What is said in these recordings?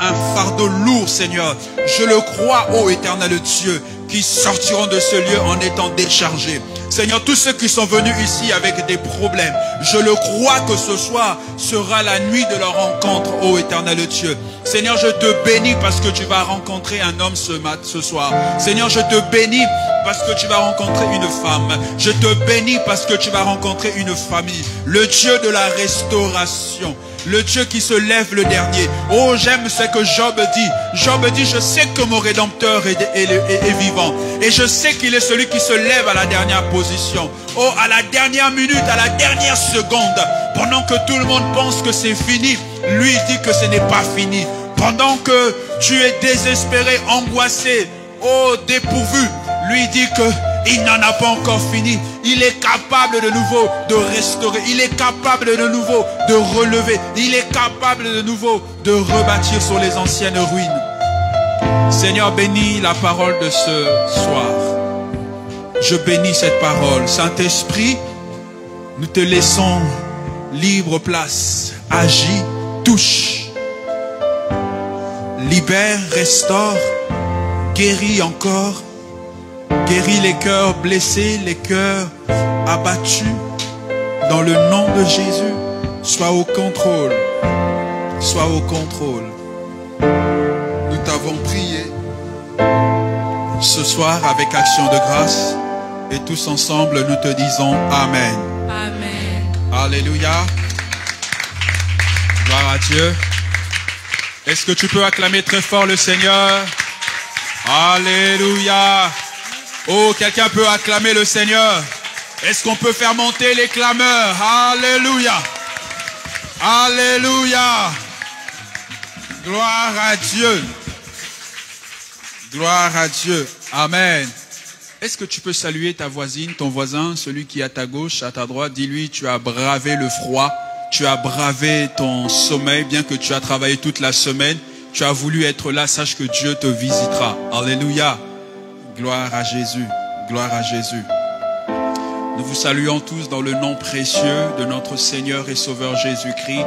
un fardeau lourd, Seigneur. Je le crois, ô éternel Dieu, qui sortiront de ce lieu en étant déchargés. Seigneur, tous ceux qui sont venus ici avec des problèmes, je le crois que ce soir sera la nuit de leur rencontre, ô éternel Dieu. Seigneur, je te bénis parce que tu vas rencontrer un homme ce soir. Seigneur, je te bénis parce que tu vas rencontrer une femme. Je te bénis parce que tu vas rencontrer une famille. Le Dieu de la restauration. Le Dieu qui se lève le dernier. Oh, j'aime ce que Job dit. Job dit, je sais que mon Rédempteur est vivant. Et je sais qu'il est celui qui se lève à la dernière position. Oh, à la dernière minute, à la dernière seconde. Pendant que tout le monde pense que c'est fini, lui dit que ce n'est pas fini. Pendant que tu es désespéré, angoissé, oh, dépourvu, lui dit que il n'en a pas encore fini. Il est capable de nouveau de restaurer. Il est capable de nouveau de relever. Il est capable de nouveau de rebâtir sur les anciennes ruines. Seigneur, bénis la parole de ce soir. Je bénis cette parole. Saint-Esprit, nous te laissons libre place. Agis, touche, libère, restaure, guéris encore. Guéris les cœurs blessés, les cœurs abattus. Dans le nom de Jésus, sois au contrôle. Sois au contrôle. Nous t'avons prié ce soir avec action de grâce. Et tous ensemble, nous te disons Amen. Amen. Alléluia. Gloire à Dieu. Est-ce que tu peux acclamer très fort le Seigneur? Alléluia. Oh, quelqu'un peut acclamer le Seigneur. Est-ce qu'on peut faire monter les clameurs? Alléluia. Alléluia. Gloire à Dieu. Gloire à Dieu. Amen. Est-ce que tu peux saluer ta voisine, ton voisin, celui qui est à ta gauche, à ta droite? Dis-lui, tu as bravé le froid. Tu as bravé ton sommeil, bien que tu as travaillé toute la semaine. Tu as voulu être là. Sache que Dieu te visitera. Alléluia. Gloire à Jésus, gloire à Jésus. Nous vous saluons tous dans le nom précieux de notre Seigneur et Sauveur Jésus-Christ.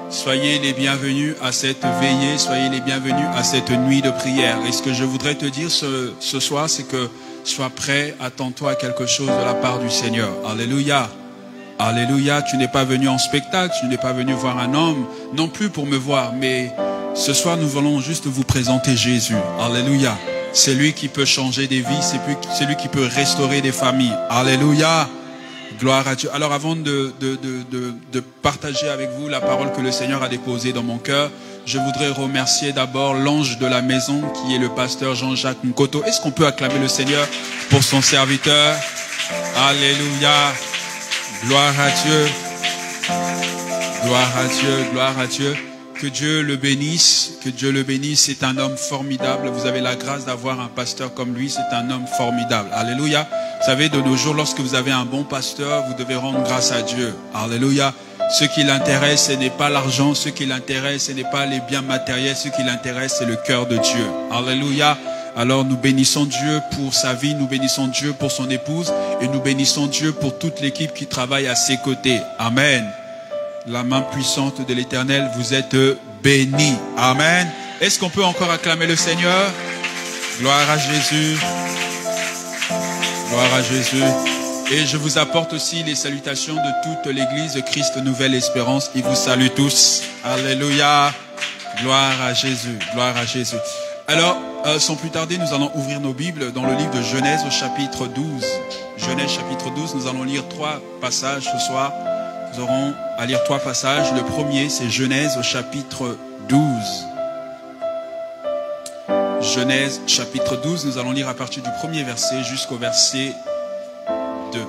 Soyez les bienvenus à cette veillée, soyez les bienvenus à cette nuit de prière. Et ce que je voudrais te dire ce soir, c'est que sois prêt, attends-toi à quelque chose de la part du Seigneur. Alléluia. Alléluia, tu n'es pas venu en spectacle, tu n'es pas venu voir un homme, non plus pour me voir, mais ce soir nous allons juste vous présenter Jésus. Alléluia. C'est lui qui peut changer des vies, c'est lui qui peut restaurer des familles. Alléluia. Gloire à Dieu. Alors avant de partager avec vous la parole que le Seigneur a déposée dans mon cœur, je voudrais remercier d'abord l'ange de la maison qui est le pasteur Jean-Jacques Nkoto. Est-ce qu'on peut acclamer le Seigneur pour son serviteur? Alléluia. Gloire à Dieu. Gloire à Dieu. Gloire à Dieu. Que Dieu le bénisse, que Dieu le bénisse. C'est un homme formidable. Vous avez la grâce d'avoir un pasteur comme lui. C'est un homme formidable. Alléluia. Vous savez, de nos jours, lorsque vous avez un bon pasteur, vous devez rendre grâce à Dieu. Alléluia. Ce qui l'intéresse, ce n'est pas l'argent. Ce qui l'intéresse, ce n'est pas les biens matériels. Ce qui l'intéresse, c'est le cœur de Dieu. Alléluia. Alors nous bénissons Dieu pour sa vie, nous bénissons Dieu pour son épouse et nous bénissons Dieu pour toute l'équipe qui travaille à ses côtés. Amen. La main puissante de l'Éternel, vous êtes bénis. Amen. Est-ce qu'on peut encore acclamer le Seigneur? Gloire à Jésus. Gloire à Jésus. Et je vous apporte aussi les salutations de toute l'église Christ Nouvelle Espérance. Ils vous saluent tous. Alléluia. Gloire à Jésus. Gloire à Jésus. Alors, sans plus tarder, nous allons ouvrir nos Bibles dans le livre de Genèse au chapitre 12. Genèse chapitre 12, nous allons lire 3 passages ce soir. Nous aurons à lire 3 passages. Le premier, c'est Genèse au chapitre 12. Genèse chapitre 12, nous allons lire à partir du premier verset jusqu'au verset 2.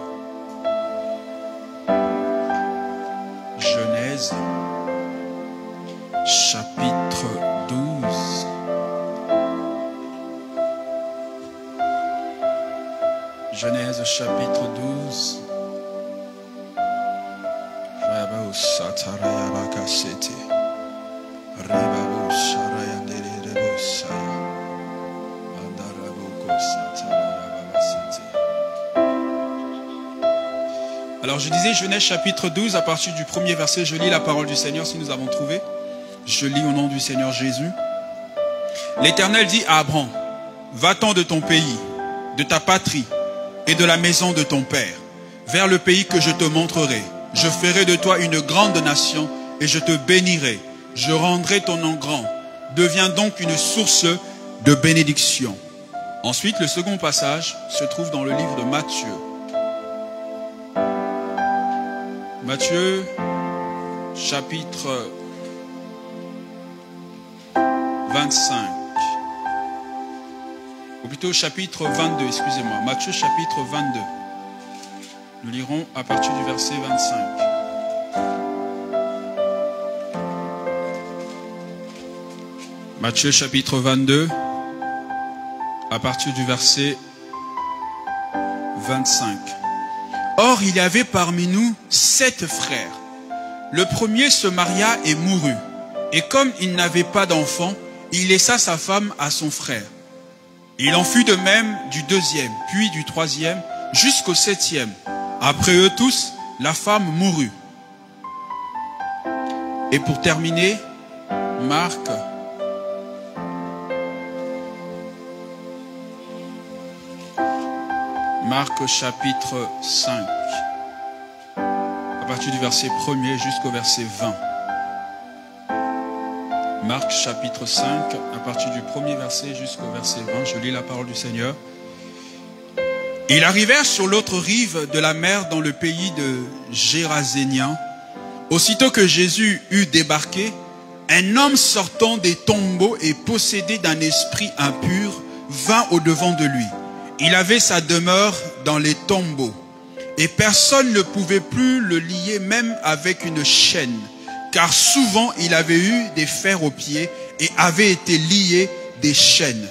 Genèse chapitre 12. Genèse chapitre 12. Alors je disais Genèse chapitre 12 à partir du premier verset, je lis la parole du Seigneur si nous avons trouvé. Je lis au nom du Seigneur Jésus. L'Éternel dit à Abraham, va-t'en de ton pays, de ta patrie et de la maison de ton père, vers le pays que je te montrerai. Je ferai de toi une grande nation et je te bénirai. Je rendrai ton nom grand. Deviens donc une source de bénédiction. Ensuite, le second passage se trouve dans le livre de Matthieu. Matthieu, chapitre 25. Ou plutôt chapitre 22, excusez-moi. Matthieu, chapitre 22. Nous lirons à partir du verset 25. Matthieu, chapitre 22. À partir du verset 25. Or, il y avait parmi nous 7 frères. Le premier se maria et mourut. Et comme il n'avait pas d'enfant, il laissa sa femme à son frère. Il en fut de même du deuxième, puis du troisième, jusqu'au 7e. Après eux tous, la femme mourut. Et pour terminer, Marc chapitre 5, à partir du verset 1er jusqu'au verset 20. Marc chapitre 5, à partir du premier verset jusqu'au verset 20. Je lis la parole du Seigneur. Ils arrivèrent sur l'autre rive de la mer dans le pays de Géraséniens. Aussitôt que Jésus eut débarqué, un homme sortant des tombeaux et possédé d'un esprit impur vint au-devant de lui. Il avait sa demeure dans les tombeaux et personne ne pouvait plus le lier même avec une chaîne, car souvent il avait eu des fers aux pieds et avait été lié des chaînes.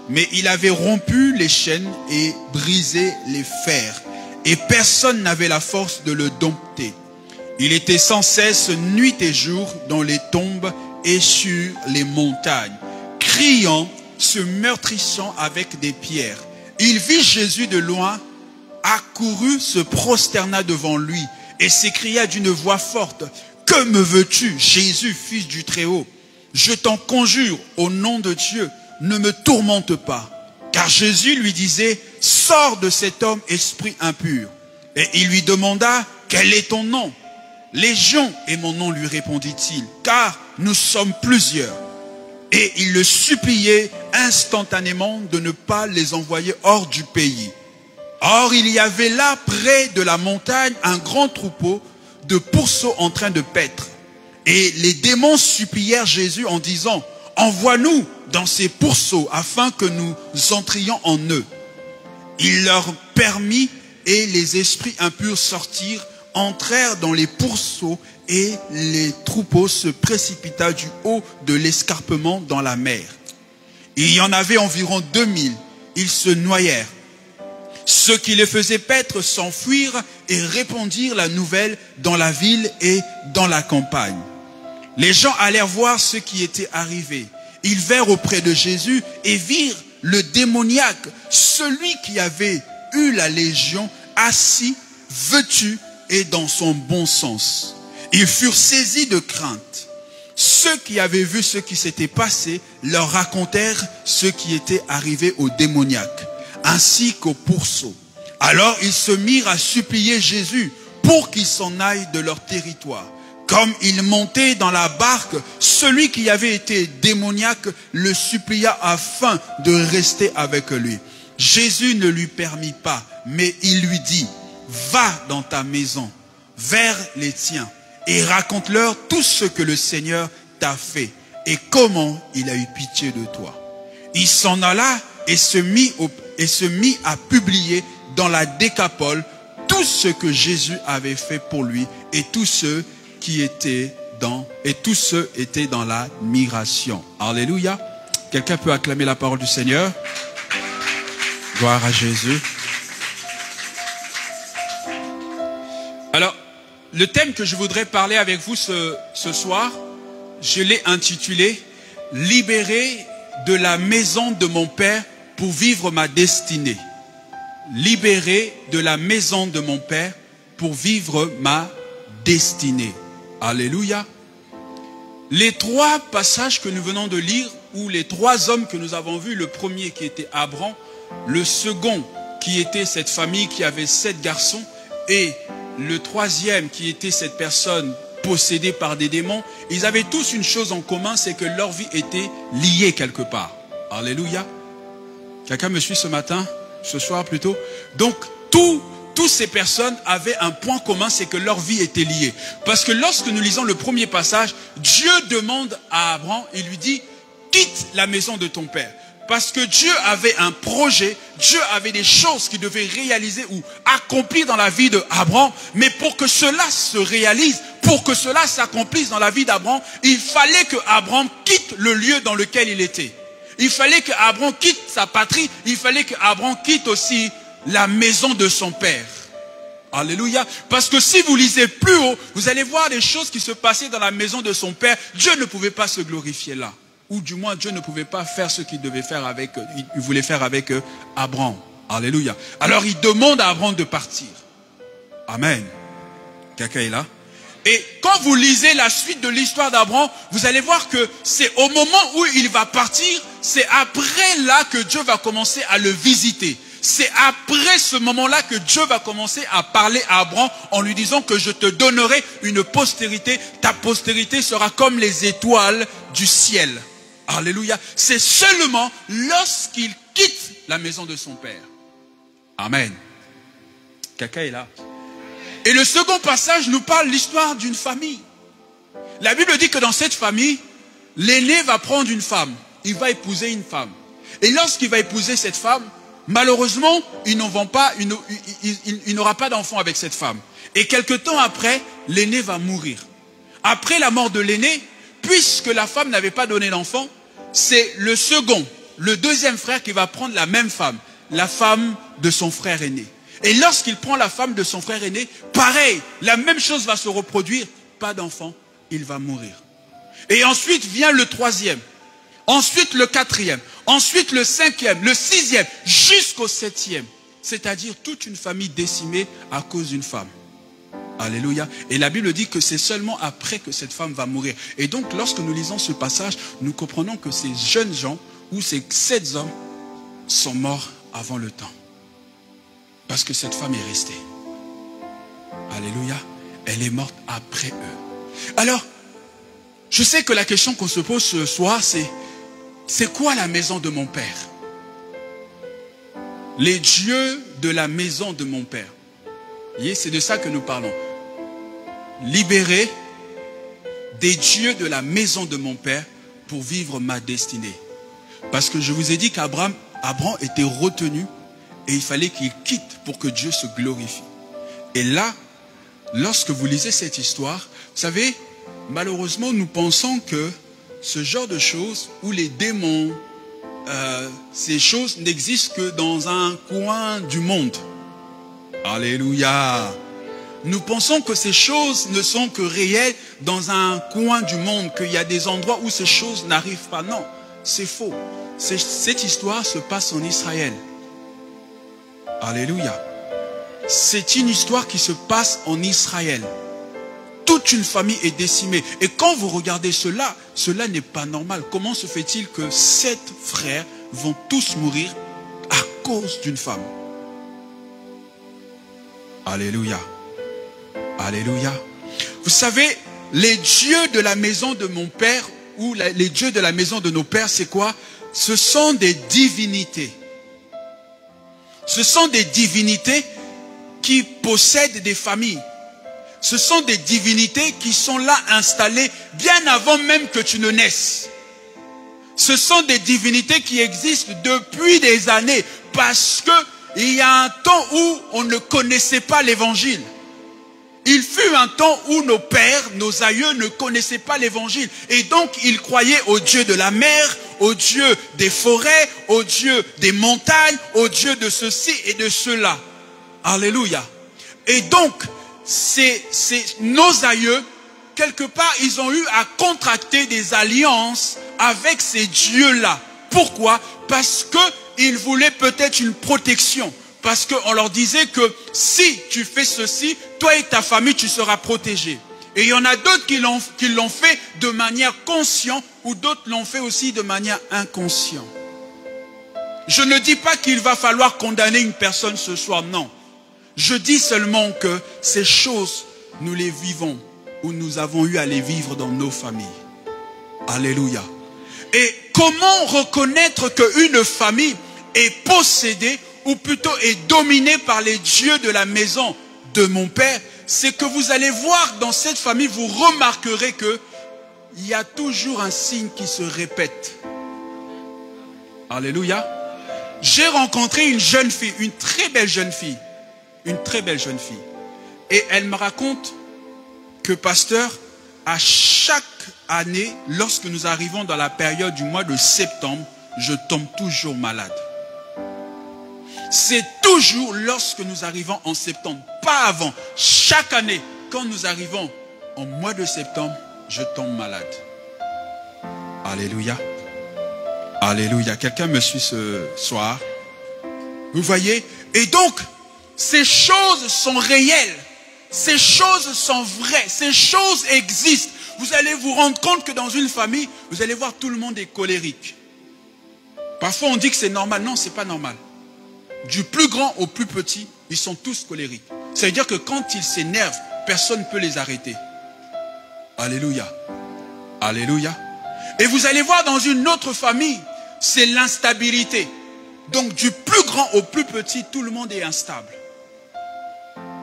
Mais il avait rompu les chaînes et brisé les fers, et personne n'avait la force de le dompter. Il était sans cesse nuit et jour dans les tombes et sur les montagnes, criant, se meurtrissant avec des pierres. Il vit Jésus de loin, accourut, se prosterna devant lui et s'écria d'une voix forte, « Que me veux-tu, Jésus, fils du Très-Haut? Je t'en conjure, au nom de Dieu, ne me tourmente pas. » Car Jésus lui disait, « Sors de cet homme, esprit impur. » Et il lui demanda, « Quel est ton nom? » « Légion est mon nom, lui répondit-il, car nous sommes plusieurs. » Et il le suppliait instantanément de ne pas les envoyer hors du pays. Or, il y avait là, près de la montagne, un grand troupeau de pourceaux en train de paître. Et les démons supplièrent Jésus en disant, « Envoie-nous dans ces pourceaux afin que nous entrions en eux. » Il leur permit et les esprits impurs sortirent, entrèrent dans les pourceaux et les troupeaux se précipita du haut de l'escarpement dans la mer. Il y en avait environ 2000, ils se noyèrent. Ceux qui les faisaient paître s'enfuirent et répandirent la nouvelle dans la ville et dans la campagne. Les gens allèrent voir ce qui était arrivé. Ils vinrent auprès de Jésus et virent le démoniaque, celui qui avait eu la légion, assis, vêtu et dans son bon sens. Ils furent saisis de crainte. Ceux qui avaient vu ce qui s'était passé leur racontèrent ce qui était arrivé au démoniaque, ainsi qu'au pourceau. Alors ils se mirent à supplier Jésus pour qu'il s'en aille de leur territoire. Comme il montait dans la barque, celui qui avait été démoniaque le supplia afin de rester avec lui. Jésus ne lui permit pas, mais il lui dit, « Va dans ta maison, vers les tiens, et raconte-leur tout ce que le Seigneur t'a fait, et comment il a eu pitié de toi. » Il s'en alla et se mit à publier dans la Décapole tout ce que Jésus avait fait pour lui, et tous ceux étaient dans l'admiration. Alléluia. Quelqu'un peut acclamer la parole du Seigneur? Gloire à Jésus. Alors, le thème que je voudrais parler avec vous ce soir, je l'ai intitulé « Libéré de la maison de mon Père pour vivre ma destinée ». Libéré de la maison de mon Père pour vivre ma destinée. Alléluia. Les 3 passages que nous venons de lire où les trois hommes que nous avons vus, le premier qui était Abraham, le second qui était cette famille qui avait 7 garçons, et le troisième qui était cette personne possédée par des démons, ils avaient tous une chose en commun, c'est que leur vie était liée quelque part. Alléluia. Quelqu'un me suit ce matin, ce soir plutôt? Donc, toutes ces personnes avaient un point commun, c'est que leur vie était liée. Parce que lorsque nous lisons le premier passage, Dieu demande à Abraham, il lui dit, quitte la maison de ton père. Parce que Dieu avait un projet, Dieu avait des choses qu'il devait réaliser ou accomplir dans la vie d'Abraham. Mais pour que cela se réalise, pour que cela s'accomplisse dans la vie d'Abraham, il fallait que Abraham quitte le lieu dans lequel il était. Il fallait que Abraham quitte sa patrie, il fallait que Abraham quitte aussi la maison de son père. Alléluia. Parce que si vous lisez plus haut, vous allez voir des choses qui se passaient dans la maison de son père. Dieu ne pouvait pas se glorifier là. Ou du moins, Dieu ne pouvait pas faire ce qu'il devait faire avec, il voulait faire avec Abraham. Alléluia. Alors, il demande à Abraham de partir. Amen. Quelqu'un est là? Et quand vous lisez la suite de l'histoire d'Abraham, vous allez voir que c'est au moment où il va partir, c'est après là que Dieu va commencer à le visiter. C'est après ce moment-là que Dieu va commencer à parler à Abraham en lui disant que je te donnerai une postérité. Ta postérité sera comme les étoiles du ciel. Alléluia. C'est seulement lorsqu'il quitte la maison de son père. Amen. Quelqu'un est là? Et le second passage nous parle de l'histoire d'une famille. La Bible dit que dans cette famille, l'aîné va prendre une femme. Il va épouser une femme. Et lorsqu'il va épouser cette femme, malheureusement, il n'aura pas d'enfant avec cette femme. Et quelque temps après, l'aîné va mourir. Après la mort de l'aîné, puisque la femme n'avait pas donné d'enfant, c'est le second, le deuxième frère qui va prendre la même femme, la femme de son frère aîné. Et lorsqu'il prend la femme de son frère aîné, pareil, la même chose va se reproduire. Pas d'enfant, il va mourir. Et ensuite vient le troisième. Ensuite le quatrième. Ensuite le cinquième, le sixième, jusqu'au septième. C'est-à-dire toute une famille décimée à cause d'une femme. Alléluia. Et la Bible dit que c'est seulement après que cette femme va mourir. Et donc lorsque nous lisons ce passage, nous comprenons que ces jeunes gens, ou ces 7 hommes, sont morts avant le temps. Parce que cette femme est restée. Alléluia. Elle est morte après eux. Alors, je sais que la question qu'on se pose ce soir, c'est quoi la maison de mon père? Les dieux de la maison de mon père. Vous voyez, c'est de ça que nous parlons. Libérer des dieux de la maison de mon père pour vivre ma destinée. Parce que je vous ai dit qu'Abraham était retenu et il fallait qu'il quitte pour que Dieu se glorifie. Et là, lorsque vous lisez cette histoire, vous savez, malheureusement, nous pensons que ce genre de choses où les démons, ces choses n'existent que dans un coin du monde. Alléluia. Nous pensons que ces choses ne sont que réelles dans un coin du monde, qu'il y a des endroits où ces choses n'arrivent pas. Non, c'est faux. Cette histoire se passe en Israël. Alléluia. C'est une histoire qui se passe en Israël. Toute une famille est décimée. Et quand vous regardez cela, cela n'est pas normal. Comment se fait-il que 7 frères vont tous mourir à cause d'une femme? Alléluia. Alléluia. Vous savez, les dieux de la maison de mon père, ou les dieux de la maison de nos pères, c'est quoi? Ce sont des divinités. Ce sont des divinités qui possèdent des familles. Ce sont des divinités qui sont là installées bien avant même que tu ne naisses. Ce sont des divinités qui existent depuis des années parce qu'il y a un temps où on ne connaissait pas l'évangile. Il fut un temps où nos pères, nos aïeux ne connaissaient pas l'évangile. Et donc ils croyaient au Dieu de la mer, au Dieu des forêts, au Dieu des montagnes, au Dieu de ceci et de cela. Alléluia. Et donc, nos aïeux, quelque part, ils ont eu à contracter des alliances avec ces dieux-là. Pourquoi? Parce qu'ils voulaient peut-être une protection. Parce qu'on leur disait que si tu fais ceci, toi et ta famille, tu seras protégé. Et il y en a d'autres qui l'ont fait de manière consciente ou d'autres l'ont fait aussi de manière inconsciente. Je ne dis pas qu'il va falloir condamner une personne ce soir, non. Je dis seulement que ces choses, nous les vivons ou nous avons eu à les vivre dans nos familles. Alléluia. Et comment reconnaître qu'une famille est possédée ou plutôt est dominée par les dieux de la maison de mon père? C'est que vous allez voir dans cette famille, vous remarquerez que il y a toujours un signe qui se répète. Alléluia. J'ai rencontré une jeune fille, une très belle jeune fille. Une très belle jeune fille. Et elle me raconte que, pasteur, à chaque année, lorsque nous arrivons dans la période du mois de septembre, je tombe toujours malade. C'est toujours lorsque nous arrivons en septembre, pas avant. Chaque année, quand nous arrivons au mois de septembre, je tombe malade. Alléluia. Alléluia. Quelqu'un me suit ce soir? Vous voyez? Et donc, ces choses sont réelles. Ces choses sont vraies. Ces choses existent. Vous allez vous rendre compte que dans une famille, vous allez voir tout le monde est colérique. Parfois, on dit que c'est normal. Non, c'est pas normal. Du plus grand au plus petit, ils sont tous colériques. Ça veut dire que quand ils s'énervent, personne ne peut les arrêter. Alléluia. Alléluia. Et vous allez voir dans une autre famille, c'est l'instabilité. Donc du plus grand au plus petit, tout le monde est instable.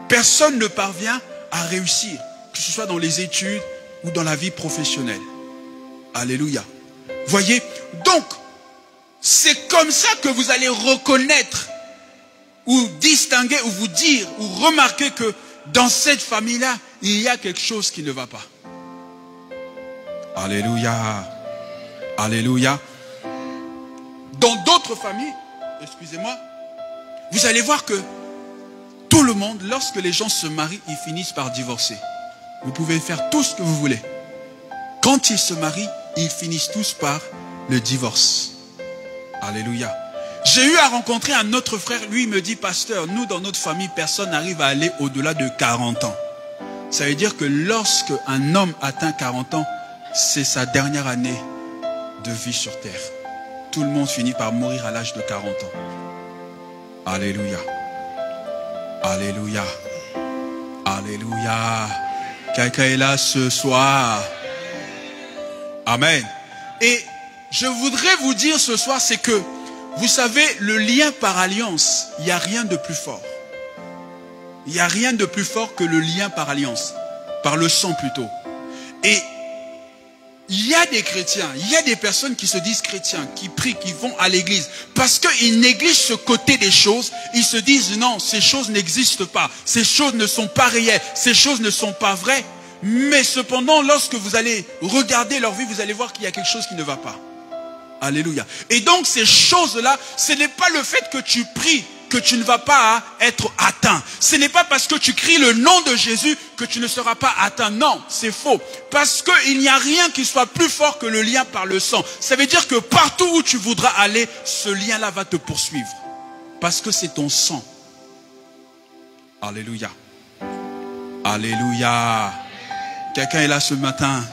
Personne ne parvient à réussir, que ce soit dans les études ou dans la vie professionnelle. Alléluia. Voyez, donc, c'est comme ça que vous allez reconnaître ou distinguer ou vous dire ou remarquer que dans cette famille-là, il y a quelque chose qui ne va pas. Alléluia. Alléluia. Dans d'autres familles, excusez-moi, vous allez voir que tout le monde, lorsque les gens se marient, ils finissent par divorcer. Vous pouvez faire tout ce que vous voulez. Quand ils se marient, ils finissent tous par le divorce. Alléluia. J'ai eu à rencontrer un autre frère, lui il me dit, pasteur, nous dans notre famille, personne n'arrive à aller au-delà de 40 ans. Ça veut dire que lorsque un homme atteint 40 ans, c'est sa dernière année de vie sur terre. Tout le monde finit par mourir à l'âge de 40 ans. Alléluia. Alléluia. Alléluia. Quelqu'un est là ce soir. Amen. Et je voudrais vous dire ce soir, c'est que, vous savez, le lien par alliance, il n'y a rien de plus fort. Il n'y a rien de plus fort que le lien par alliance. Par le sang plutôt. Et il y a des chrétiens, il y a des personnes qui se disent chrétiens, qui prient, qui vont à l'église. Parce qu'ils négligent ce côté des choses. Ils se disent non, ces choses n'existent pas. Ces choses ne sont pas réelles. Ces choses ne sont pas vraies. Mais cependant, lorsque vous allez regarder leur vie, vous allez voir qu'il y a quelque chose qui ne va pas. Alléluia. Et donc ces choses-là, ce n'est pas le fait que tu pries que tu ne vas pas être atteint. Ce n'est pas parce que tu cries le nom de Jésus que tu ne seras pas atteint. Non, c'est faux. Parce qu'il n'y a rien qui soit plus fort que le lien par le sang. Ça veut dire que partout où tu voudras aller, ce lien-là va te poursuivre. Parce que c'est ton sang. Alléluia. Alléluia. Quelqu'un est là ce matin.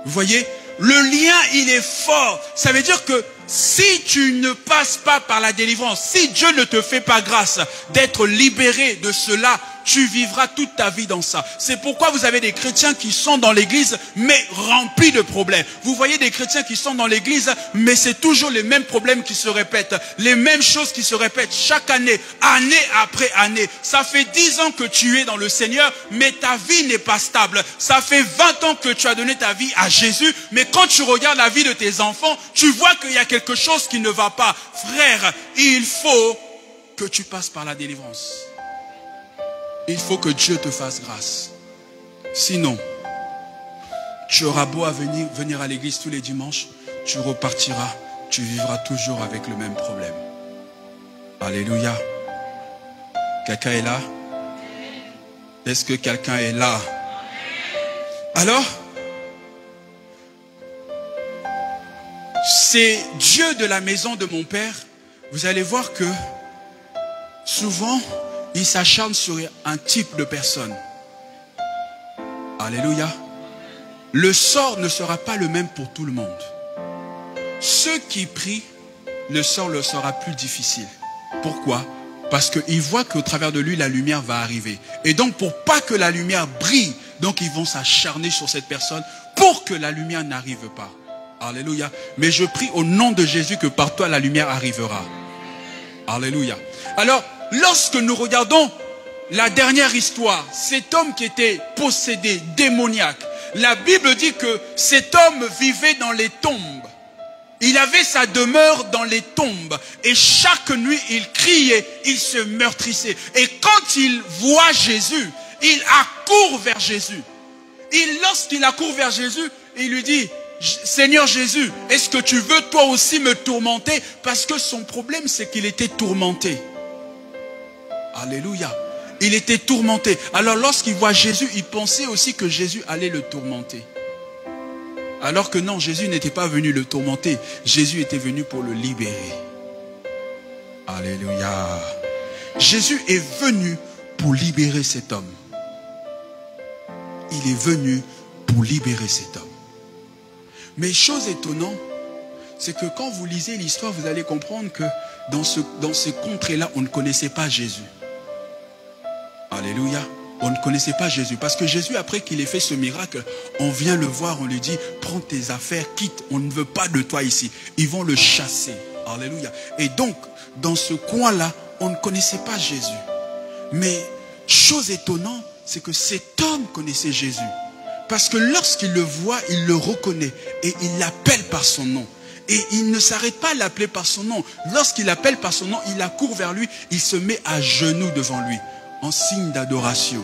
Vous voyez, le lien, il est fort. Ça veut dire que si tu ne passes pas par la délivrance, si Dieu ne te fait pas grâce d'être libéré de cela, tu vivras toute ta vie dans ça. C'est pourquoi vous avez des chrétiens qui sont dans l'église, mais remplis de problèmes. Vous voyez des chrétiens qui sont dans l'église, mais c'est toujours les mêmes problèmes qui se répètent. Les mêmes choses qui se répètent chaque année, année après année. Ça fait 10 ans que tu es dans le Seigneur, mais ta vie n'est pas stable. Ça fait 20 ans que tu as donné ta vie à Jésus, mais quand tu regardes la vie de tes enfants, tu vois qu'il y a quelque chose qui ne va pas. Frère, il faut que tu passes par la délivrance. Il faut que Dieu te fasse grâce. Sinon, tu auras beau à venir à l'église tous les dimanches, tu repartiras, tu vivras toujours avec le même problème. Alléluia. Quelqu'un est là? Est-ce que quelqu'un est là? Alors, c'est Dieu de la maison de mon père. Vous allez voir que souvent, il s'acharne sur un type de personne. Alléluia. le sort ne sera pas le même pour tout le monde. Ceux qui prient, le sort leur sera plus difficile. Pourquoi? Parce qu'ils voient qu'au travers de lui, la lumière va arriver. Et donc, pour pas que la lumière brille, donc ils vont s'acharner sur cette personne pour que la lumière n'arrive pas. Alléluia. Mais je prie au nom de Jésus que par toi, la lumière arrivera. Alléluia. Alors, lorsque nous regardons la dernière histoire, cet homme qui était possédé, démoniaque, la Bible dit que cet homme vivait dans les tombes. Il avait sa demeure dans les tombes. Et chaque nuit, il criait, il se meurtrissait. Et quand il voit Jésus, il accourt vers Jésus. Et lorsqu'il accourt vers Jésus, il lui dit, Seigneur Jésus, est-ce que tu veux toi aussi me tourmenter? Parce que son problème, c'est qu'il était tourmenté. Alléluia. Il était tourmenté. Alors lorsqu'il voit Jésus, il pensait aussi que Jésus allait le tourmenter. Alors que non, Jésus n'était pas venu le tourmenter. Jésus était venu pour le libérer. Alléluia. Jésus est venu pour libérer cet homme. Il est venu pour libérer cet homme. Mais chose étonnante, c'est que quand vous lisez l'histoire, vous allez comprendre que dans ce contrée-là, on ne connaissait pas Jésus. Alléluia. On ne connaissait pas Jésus. Parce que Jésus, après qu'il ait fait ce miracle, on vient le voir, on lui dit, prends tes affaires, quitte, on ne veut pas de toi ici. Ils vont le chasser. Alléluia. Et donc, dans ce coin-là, on ne connaissait pas Jésus. Mais, chose étonnante, c'est que cet homme connaissait Jésus. Parce que lorsqu'il le voit, il le reconnaît. Et il l'appelle par son nom. Et il ne s'arrête pas à l'appeler par son nom. Lorsqu'il l'appelle par son nom, il accourt vers lui, il se met à genoux devant lui. En signe d'adoration.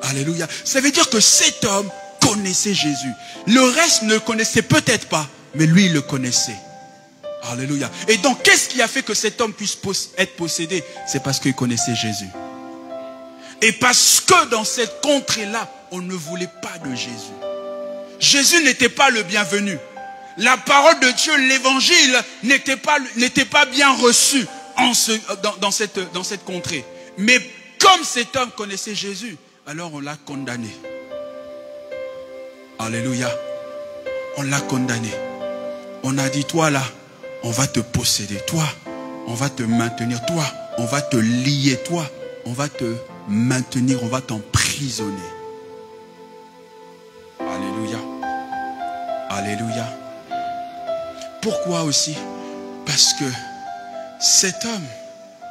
Alléluia. Ça veut dire que cet homme connaissait Jésus. Le reste ne le connaissait peut-être pas, mais lui, il le connaissait. Alléluia. Et donc, qu'est-ce qui a fait que cet homme puisse être possédé? C'est parce qu'il connaissait Jésus. Et parce que dans cette contrée-là, on ne voulait pas de Jésus. Jésus n'était pas le bienvenu. La parole de Dieu, l'évangile, n'était pas bien reçu dans cette contrée. Mais comme cet homme connaissait Jésus, alors on l'a condamné. Alléluia. On l'a condamné. On a dit, toi là, on va te posséder. Toi, on va te maintenir. Toi, on va te lier. Toi, on va te maintenir. On va t'emprisonner. Alléluia. Alléluia. Pourquoi aussi? Parce que cet homme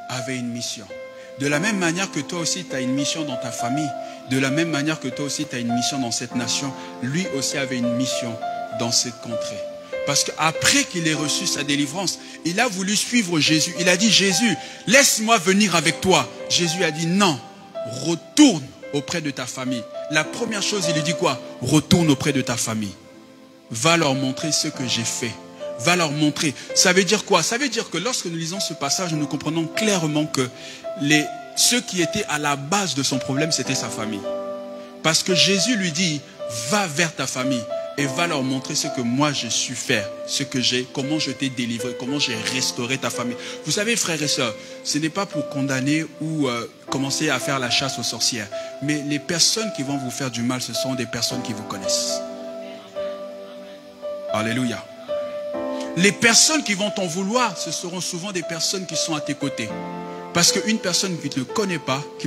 avait une mission. De la même manière que toi aussi tu as une mission dans ta famille, de la même manière que toi aussi tu as une mission dans cette nation, lui aussi avait une mission dans cette contrée. Parce qu'après qu'il ait reçu sa délivrance, il a voulu suivre Jésus. Il a dit, Jésus, laisse-moi venir avec toi. Jésus a dit, non, retourne auprès de ta famille. La première chose, il lui dit quoi? Retourne auprès de ta famille. Va leur montrer ce que j'ai fait. Va leur montrer. Ça veut dire quoi? Ça veut dire que lorsque nous lisons ce passage, nous comprenons clairement que ceux qui étaient à la base de son problème, c'était sa famille. Parce que Jésus lui dit, va vers ta famille et va leur montrer ce que moi je suis faire, comment je t'ai délivré, comment j'ai restauré ta famille. Vous savez, frères et sœurs, ce n'est pas pour condamner ou commencer à faire la chasse aux sorcières. Mais les personnes qui vont vous faire du mal, ce sont des personnes qui vous connaissent. Alléluia. Les personnes qui vont t'en vouloir, ce seront souvent des personnes qui sont à tes côtés. Parce qu'une personne qui ne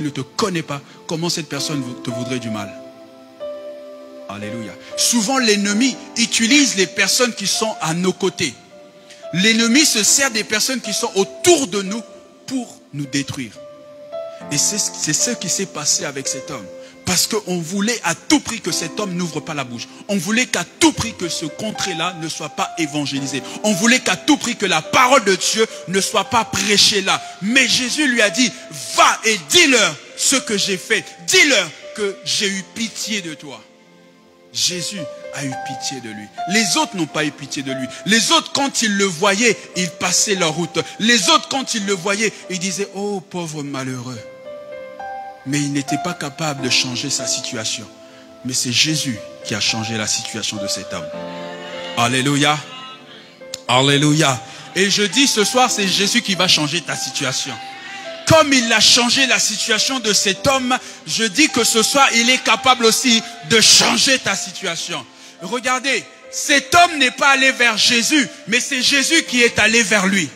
te connaît pas, comment cette personne te voudrait du mal? Alléluia. Souvent, l'ennemi utilise les personnes qui sont à nos côtés. L'ennemi se sert des personnes qui sont autour de nous pour nous détruire. Et c'est ce qui s'est passé avec cet homme. Parce qu'on voulait à tout prix que cet homme n'ouvre pas la bouche. On voulait qu'à tout prix que ce contrée-là ne soit pas évangélisé. On voulait qu'à tout prix que la parole de Dieu ne soit pas prêchée là. Mais Jésus lui a dit, va et dis-leur ce que j'ai fait. Dis-leur que j'ai eu pitié de toi. Jésus a eu pitié de lui. Les autres n'ont pas eu pitié de lui. Les autres, quand ils le voyaient, ils passaient leur route. Les autres, quand ils le voyaient, ils disaient, oh pauvre malheureux. Mais il n'était pas capable de changer sa situation. Mais c'est Jésus qui a changé la situation de cet homme. Alléluia. Alléluia. Et je dis ce soir, c'est Jésus qui va changer ta situation. Comme il a changé la situation de cet homme, je dis que ce soir, il est capable aussi de changer ta situation. Regardez, cet homme n'est pas allé vers Jésus, mais c'est Jésus qui est allé vers lui.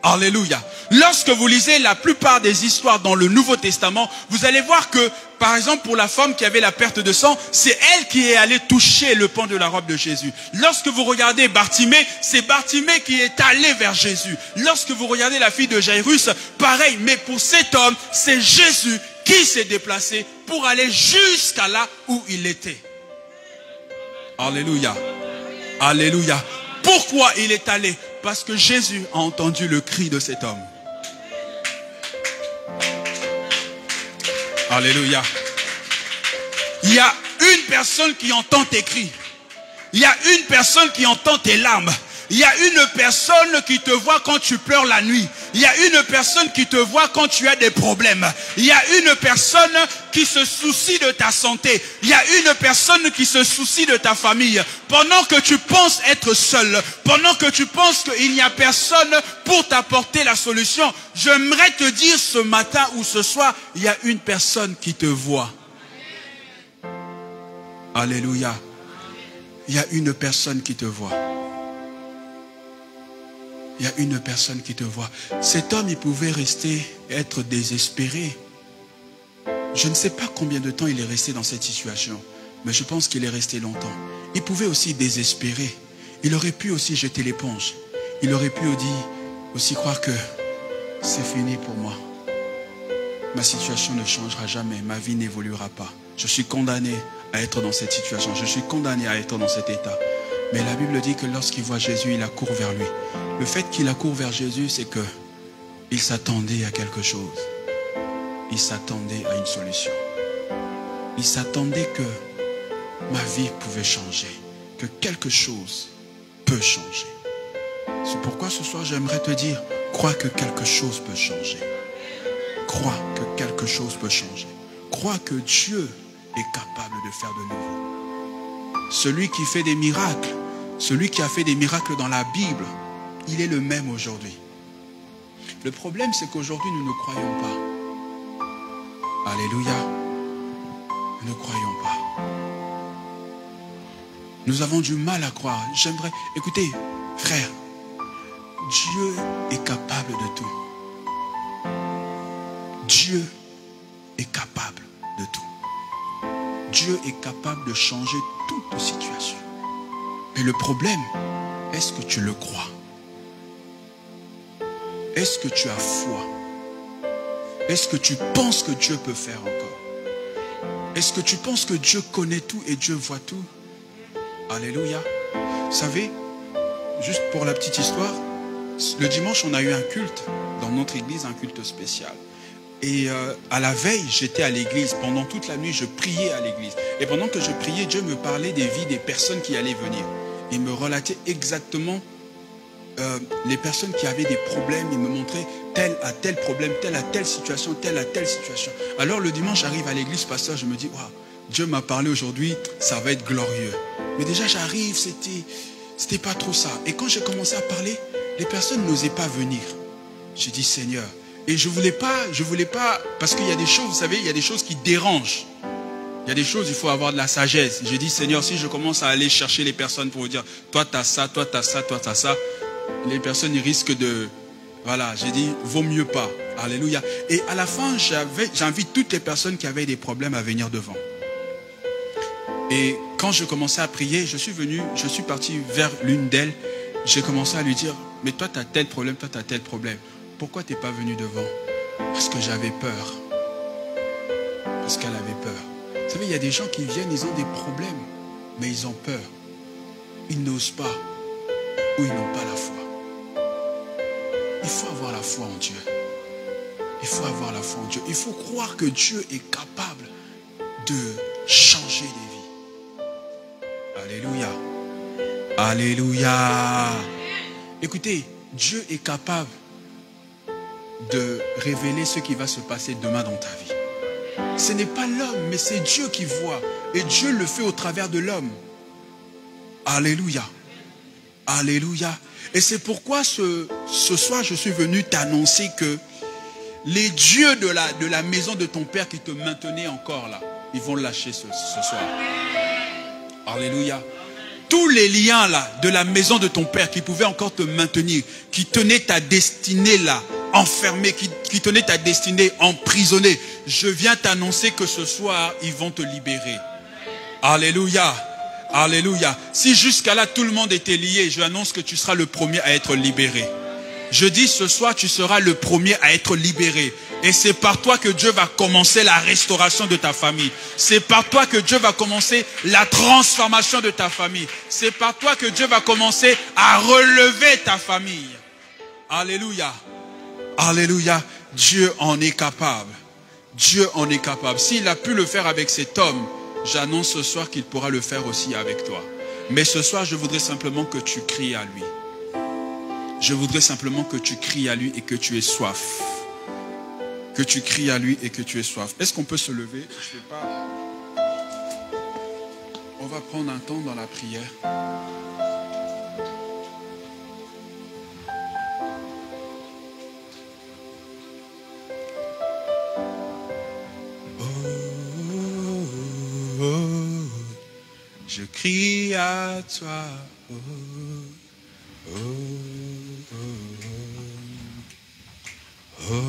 Alléluia. Lorsque vous lisez la plupart des histoires dans le Nouveau Testament, vous allez voir que, par exemple, pour la femme qui avait la perte de sang, c'est elle qui est allée toucher le pan de la robe de Jésus. Lorsque vous regardez Bartimée, c'est Bartimée qui est allé vers Jésus. Lorsque vous regardez la fille de Jairus, pareil, mais pour cet homme, c'est Jésus qui s'est déplacé pour aller jusqu'à là où il était. Alléluia. Alléluia. Pourquoi il est allé? Parce que Jésus a entendu le cri de cet homme. Alléluia. Il y a une personne qui entend tes cris. Il y a une personne qui entend tes larmes. Il y a une personne qui te voit quand tu pleures la nuit. Il y a une personne qui te voit quand tu as des problèmes. Il y a une personne qui se soucie de ta santé. Il y a une personne qui se soucie de ta famille. Pendant que tu penses être seul, pendant que tu penses qu'il n'y a personne pour t'apporter la solution, j'aimerais te dire ce matin ou ce soir, il y a une personne qui te voit. Alléluia. Il y a une personne qui te voit. Il y a une personne qui te voit. Cet homme, il pouvait être désespéré. Je ne sais pas combien de temps il est resté dans cette situation, mais je pense qu'il est resté longtemps. Il pouvait aussi désespérer. Il aurait pu aussi jeter l'éponge. Il aurait pu aussi croire que c'est fini pour moi. Ma situation ne changera jamais. Ma vie n'évoluera pas. Je suis condamné à être dans cette situation. Je suis condamné à être dans cet état. Mais la Bible dit que lorsqu'il voit Jésus, il accourt vers lui. Le fait qu'il accourt vers Jésus, c'est qu'il s'attendait à quelque chose. Il s'attendait à une solution. Il s'attendait que ma vie pouvait changer. Que quelque chose peut changer. C'est pourquoi ce soir, j'aimerais te dire, crois que quelque chose peut changer. Crois que quelque chose peut changer. Crois que Dieu est capable de faire de nouveau. Celui qui fait des miracles, celui qui a fait des miracles dans la Bible, il est le même aujourd'hui. Le problème, c'est qu'aujourd'hui, nous ne croyons pas. Alléluia. Nous ne croyons pas. Nous avons du mal à croire. Écoutez, frère, Dieu est capable de tout. Dieu est capable de tout. Dieu est capable de changer toute situation. Mais le problème, est-ce que tu le crois? Est-ce que tu as foi? Est-ce que tu penses que Dieu peut faire encore? Est-ce que tu penses que Dieu connaît tout et Dieu voit tout? Alléluia. Vous savez, juste pour la petite histoire, le dimanche, on a eu un culte dans notre église, un culte spécial. Et à la veille, j'étais à l'église. Pendant toute la nuit, je priais à l'église. Et pendant que je priais, Dieu me parlait des vies des personnes qui allaient venir. Il me relatait exactement les personnes qui avaient des problèmes. Il me montrait tel à tel problème, tel à telle situation, telle à telle situation. Alors le dimanche, j'arrive à l'église, pasteur, je me dis, waouh, Dieu m'a parlé aujourd'hui, ça va être glorieux. Mais déjà, j'arrive, c'était pas trop ça. Et quand j'ai commencé à parler, les personnes n'osaient pas venir. J'ai dit, Seigneur. Et je voulais pas, parce qu'il y a des choses, vous savez, il y a des choses qui dérangent. Il y a des choses, il faut avoir de la sagesse. J'ai dit, Seigneur, si je commence à aller chercher les personnes pour vous dire, toi tu as ça, toi tu as ça, toi tu as ça, les personnes ils risquent de... Voilà, j'ai dit, vaut mieux pas. Alléluia. Et à la fin, j'invite toutes les personnes qui avaient des problèmes à venir devant. Et quand je commençais à prier, je suis parti vers l'une d'elles. J'ai commencé à lui dire, mais toi tu as tel problème, toi tu as tel problème. Pourquoi tu n'es pas venu devant? Parce que j'avais peur. Parce qu'elle avait peur. Vous savez, il y a des gens qui viennent, ils ont des problèmes, mais ils ont peur. Ils n'osent pas ou ils n'ont pas la foi. Il faut avoir la foi en Dieu. Il faut avoir la foi en Dieu. Il faut croire que Dieu est capable de changer des vies. Alléluia. Alléluia. Écoutez, Dieu est capable de révéler ce qui va se passer demain dans ta vie. Ce n'est pas l'homme, mais c'est Dieu qui voit. Et Dieu le fait au travers de l'homme. Alléluia. Alléluia. Et c'est pourquoi ce soir, je suis venu t'annoncer que les dieux de la maison de ton père qui te maintenaient encore là, ils vont lâcher ce soir. Alléluia. Tous les liens là de la maison de ton père qui pouvaient encore te maintenir, qui tenaient ta destinée là, enfermée, qui tenaient ta destinée emprisonnée, je viens t'annoncer que ce soir, ils vont te libérer. Alléluia. Alléluia. Si jusqu'à là tout le monde était lié, je annonce que tu seras le premier à être libéré. Je dis ce soir, tu seras le premier à être libéré. Et c'est par toi que Dieu va commencer la restauration de ta famille. C'est par toi que Dieu va commencer la transformation de ta famille. C'est par toi que Dieu va commencer à relever ta famille. Alléluia. Alléluia. Dieu en est capable. Dieu en est capable. S'il a pu le faire avec cet homme, j'annonce ce soir qu'il pourra le faire aussi avec toi. Mais ce soir, je voudrais simplement que tu cries à lui. Je voudrais simplement que tu cries à lui et que tu aies soif. Que tu cries à lui et que tu aies soif. Est-ce qu'on peut se lever? Je sais pas. On va prendre un temps dans la prière. Oh, je crie à toi. Oh, oh, oh,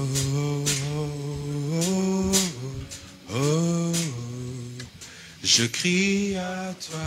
oh, oh, je crie à toi.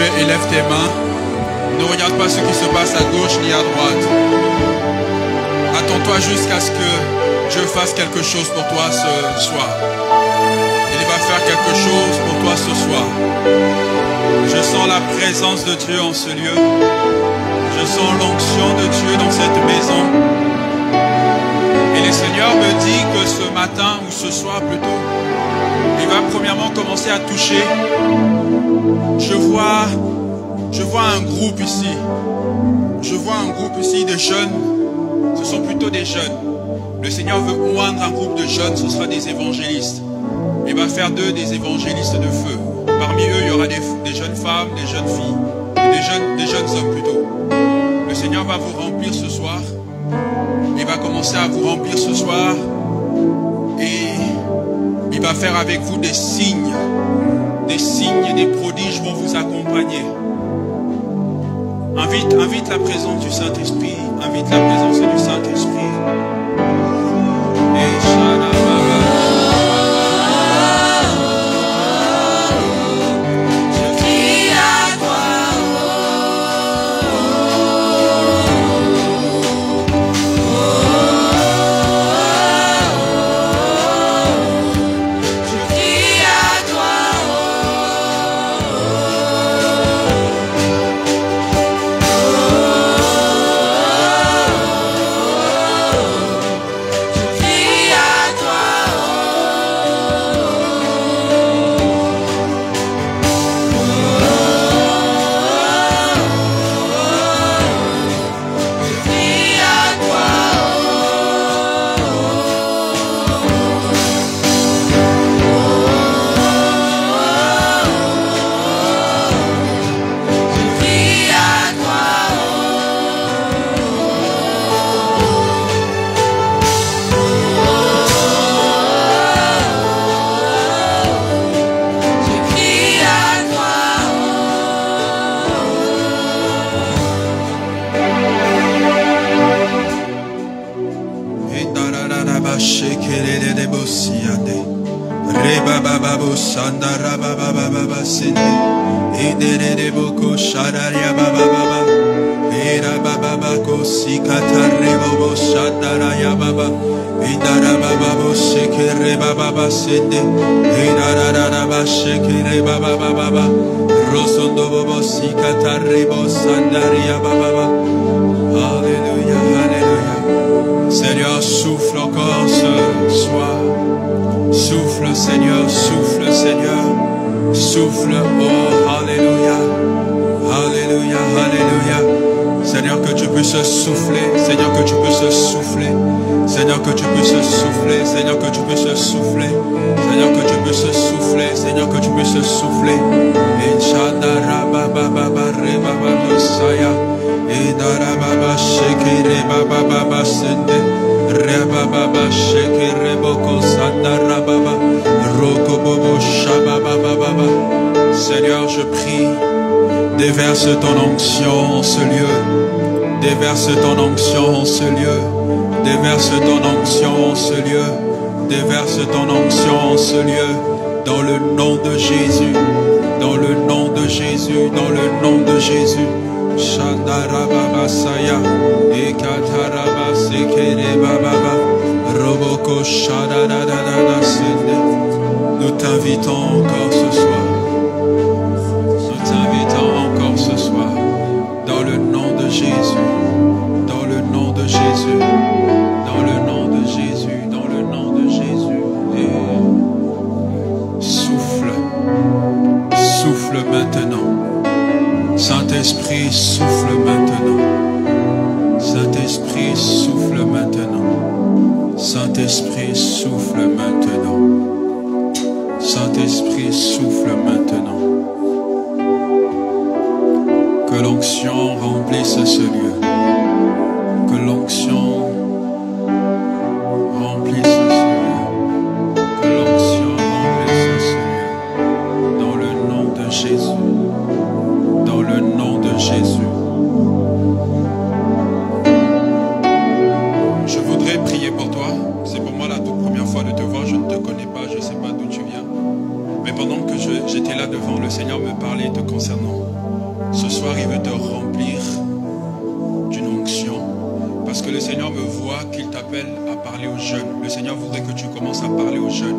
es, élève tes mains. Ne regarde pas ce qui se passe à gauche ni à droite. Attends-toi jusqu'à ce que Dieu fasse quelque chose pour toi ce soir. Il va faire quelque chose pour toi ce soir. Je sens la présence de Dieu en ce lieu. Je sens l'onction de Dieu dans cette maison. Et le Seigneur me dit que ce matin, ou ce soir plutôt, il va premièrement commencer à toucher. Je vois un groupe ici. Je vois un groupe ici de jeunes. Ce sont plutôt des jeunes. Le Seigneur veut oindre un groupe de jeunes, ce sera des évangélistes. Il va faire d'eux des évangélistes de feu. Parmi eux, il y aura des jeunes femmes, des jeunes filles, des jeunes hommes plutôt. Le Seigneur va vous remplir ce soir. Il va commencer à vous remplir ce soir. Et il va faire avec vous des signes. Des signes et des prodiges vont vous accompagner. Invite la présence du Saint-Esprit. Invite la présence du Saint-Esprit. Et Alléluia, Alléluia. Seigneur, souffle encore ce soir. Souffle, Seigneur, souffle, Seigneur. Souffle, oh, Alléluia. Alléluia, Alléluia. Seigneur, que tu puisses souffler. Seigneur, que tu puisses souffler. Seigneur, que tu puisses souffler. Seigneur, que tu puisses souffler. Seigneur, que tu puisses souffler. Seigneur, que tu puisses souffler. Inchadara baba baba reba baba saya. Idara baba shekere baba baba sende. Reba baba shekere boko sandara baba. Roko bobo shaba baba baba. Seigneur, je prie. Déverse ton onction en ce lieu. Déverse ton onction en ce lieu. Déverse ton onction en ce lieu. Déverse ton onction en ce lieu. Dans le nom de Jésus. Dans le nom de Jésus. Dans le nom de Jésus. Shandarababa saya. Ekataraba sekere bababa. Roboko shadadadadada sende. Nous t'invitons encore ce soir. Nous t'invitons encore ce soir. Dans le nom de Jésus. Dans le nom de Jésus. Dans le nom de Jésus. Dans le nom de Jésus. Et souffle. Souffle maintenant. Saint-Esprit, souffle maintenant. Saint-Esprit, souffle maintenant. Saint-Esprit, souffle maintenant. Saint-Esprit, souffle maintenant. Que l'onction remplisse ce lieu. Que l'onction remplisse ce lieu. Que l'onction remplisse ce lieu. Dans le nom de Jésus. Dans le nom de Jésus. Je voudrais prier pour toi. C'est pour moi la toute première fois de te voir. Je ne te connais pas, je ne sais pas d'où tu viens. Mais pendant que j'étais là devant, le Seigneur me parlait te concernant. Ce soir, il veut te remplir d'une onction. Parce que le Seigneur me voit qu'il t'appelle à parler aux jeunes. Le Seigneur voudrait que tu commences à parler aux jeunes.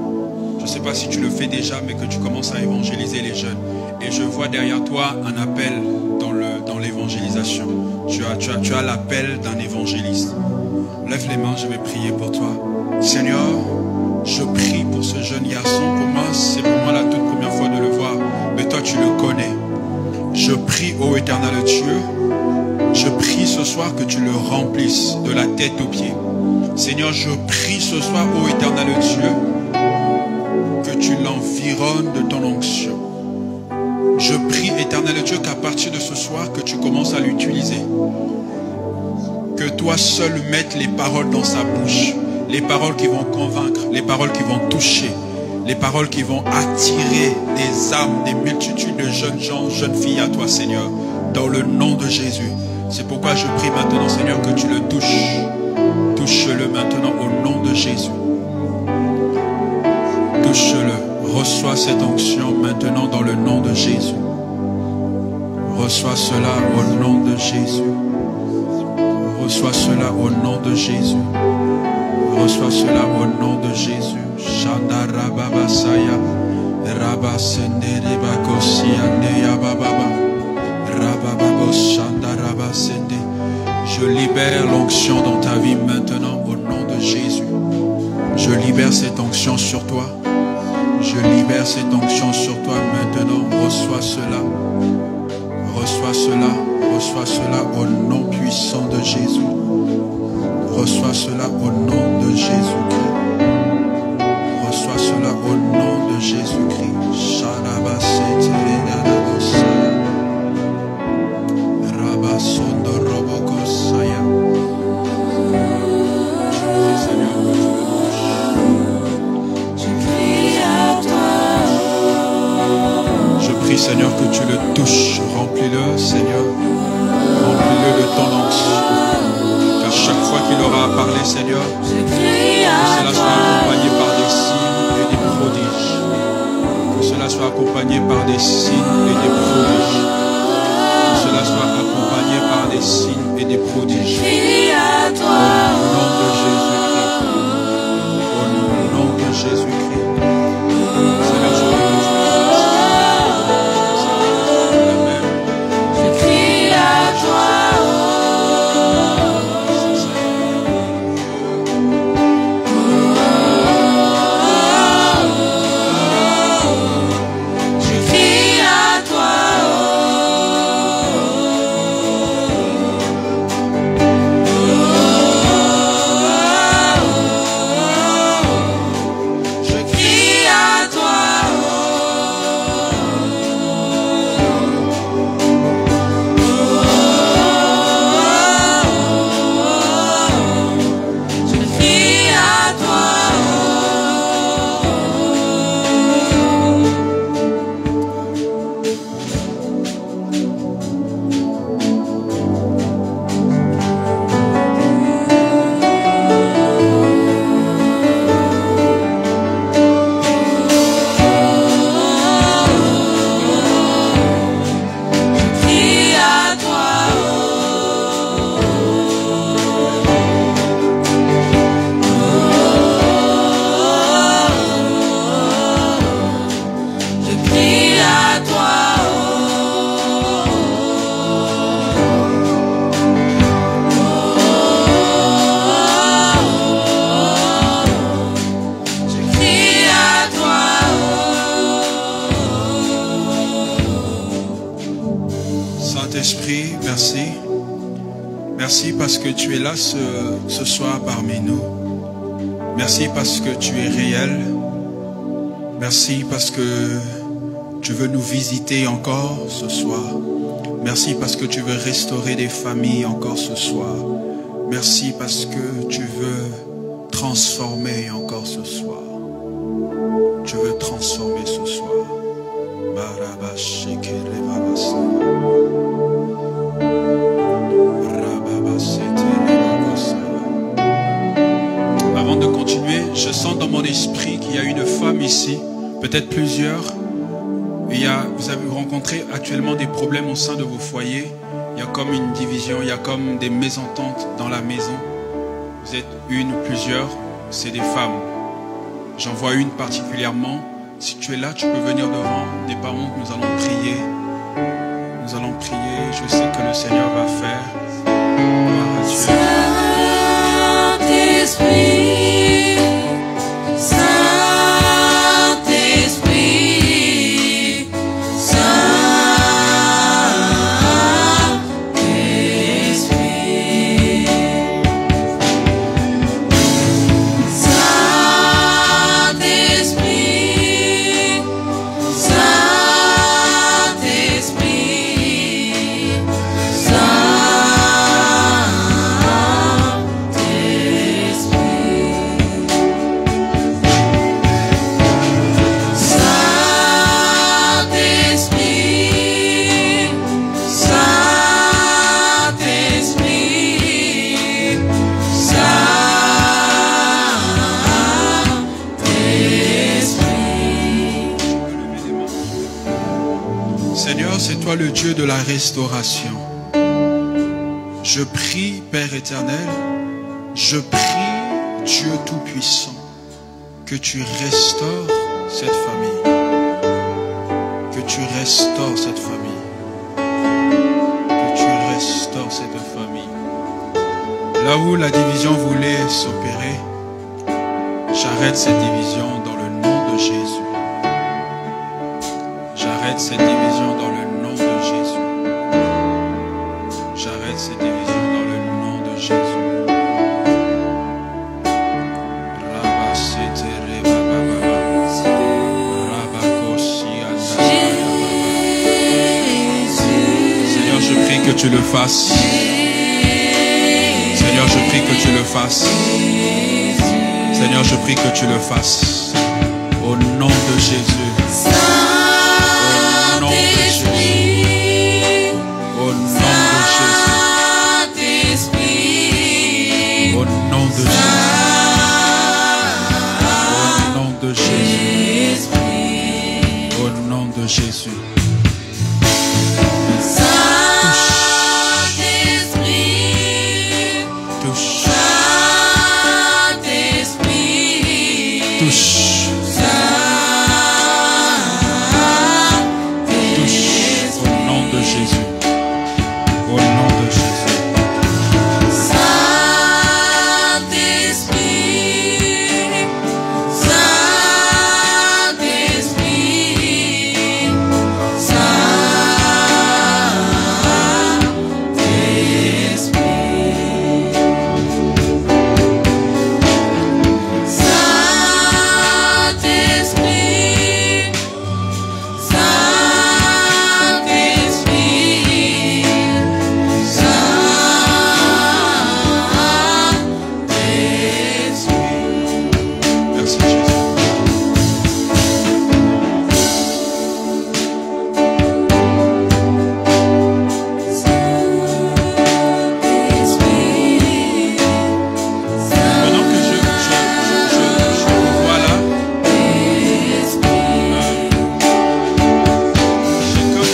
Je ne sais pas si tu le fais déjà, mais que tu commences à évangéliser les jeunes. Et je vois derrière toi un appel dans l'évangélisation. Tu as l'appel d'un évangéliste. Lève les mains, je vais prier pour toi. Seigneur, je prie pour ce jeune garçon. Pour moi, c'est pour moi la toute première fois de le voir. Mais toi, tu le connais. Je prie, ô éternel Dieu, je prie ce soir que tu le remplisses de la tête aux pieds. Seigneur, je prie ce soir, ô éternel Dieu, que tu l'environnes de ton onction. Je prie, éternel Dieu, qu'à partir de ce soir, que tu commences à l'utiliser. Que toi seul mettes les paroles dans sa bouche. Les paroles qui vont convaincre, les paroles qui vont toucher, les paroles qui vont attirer des âmes, des multitudes de jeunes gens, jeunes filles à toi, Seigneur, dans le nom de Jésus. C'est pourquoi je prie maintenant, Seigneur, que tu le touches. Touche-le maintenant au nom de Jésus. Touche-le. Reçois cette onction maintenant dans le nom de Jésus. Reçois cela au nom de Jésus. Reçois cela au nom de Jésus. Reçois cela au nom de Jésus. Shanda Rababa Saya. Rabba Sende Rebako Siande Yababa. Rababa Shanda Rabba Sende. Je libère l'onction dans ta vie maintenant au nom de Jésus. Je libère cette onction sur toi. Je libère cette onction sur toi maintenant. Reçois cela. Reçois cela. Reçois cela au nom puissant de Jésus. Reçois cela au nom de Jésus-Christ. Reçois cela au nom de Jésus-Christ. Je prie, Seigneur, que tu le touches. Remplis-le, Seigneur. Remplis-le de ton onction. Qu'à chaque fois qu'il aura à parler, Seigneur, que cela soit accompagné par des signes et des prodiges. Que cela soit accompagné par des signes et des prodiges. Que cela soit accompagné par des signes et des prodiges. Au nom de Jésus-Christ. Au nom de Jésus-Christ. Seigneur, je prie que tu Saint-Esprit, merci. Merci parce que tu es là ce soir parmi nous. Merci parce que tu es réel. Merci parce que tu veux nous visiter encore ce soir. Merci parce que tu veux restaurer des familles encore ce soir. Merci parce que tu veux transformer encore ce soir. Tu veux transformer ce soir. Avant de continuer, je sens dans mon esprit qu'il y a une femme ici, peut-être plusieurs, Vous avez rencontré actuellement des problèmes au sein de vos foyers. Il y a comme une division, il y a comme des mésententes dans la maison. Vous êtes une ou plusieurs, c'est des femmes. J'en vois une particulièrement. Si tu es là, tu peux venir devant. N'aie pas honte, nous allons prier. Nous allons prier. Je sais que le Seigneur va faire. Gloire à Dieu. Saint-Esprit, Saint-Esprit, Saint-Esprit, Saint-Esprit, Seigneur, c'est toi le Dieu de la restauration. Je prie, Père éternel, je prie, Dieu Tout-Puissant, que tu restaures cette famille. Que tu restaures cette famille. Que tu restaures cette famille. Là où la division voulait s'opérer, j'arrête cette division dans le nom de Jésus. J'arrête cette division dans le nom de Jésus. J'arrête cette division dans le nom de Jésus. Seigneur, je prie que tu le fasses. Seigneur, je prie que tu le fasses. Seigneur, je prie que tu le fasses. Au nom de Jésus. Jésus. Saint-Esprit, Touche. Saint-Esprit, Touche. Touche. Au nom de Jésus. Au nom de Jésus. Saint-Esprit, Saint-Esprit, Merci Jésus. Pendant que je vois là, j'ai comme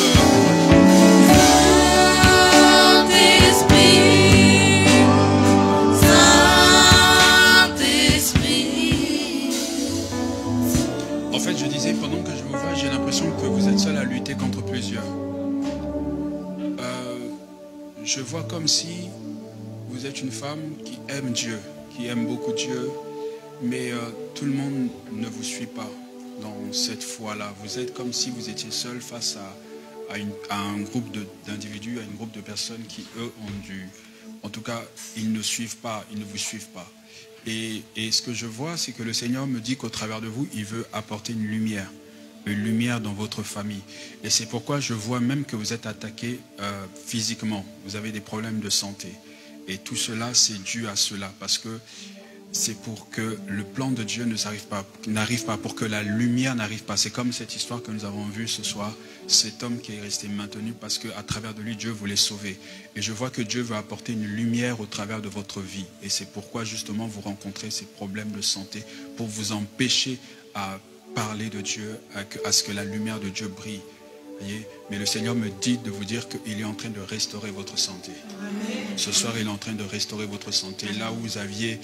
en fait, je disais, pendant que je vous vois, j'ai l'impression que vous êtes seul à lutter contre plusieurs. Je vois comme si vous êtes une femme qui aime Dieu, qui aime beaucoup Dieu, mais tout le monde ne vous suit pas dans cette foi-là. Vous êtes comme si vous étiez seul face à un groupe d'individus, à un groupe de personnes qui, eux, en tout cas, ils ne suivent pas, ils ne vous suivent pas. Et ce que je vois, c'est que le Seigneur me dit qu'au travers de vous, il veut apporter une lumière dans votre famille. Et c'est pourquoi je vois même que vous êtes attaqué physiquement. Vous avez des problèmes de santé. Et tout cela, c'est dû à cela. Parce que c'est pour que le plan de Dieu n'arrive pas, pour que la lumière n'arrive pas. C'est comme cette histoire que nous avons vue ce soir. Cet homme qui est resté maintenu parce qu'à travers de lui, Dieu voulait sauver. Et je vois que Dieu veut apporter une lumière au travers de votre vie. Et c'est pourquoi justement vous rencontrez ces problèmes de santé, pour vous empêcher parler de Dieu, à ce que la lumière de Dieu brille. Voyez? Mais le Seigneur me dit de vous dire qu'il est en train de restaurer votre santé. Ce soir, il est en train de restaurer votre santé. Là où vous aviez,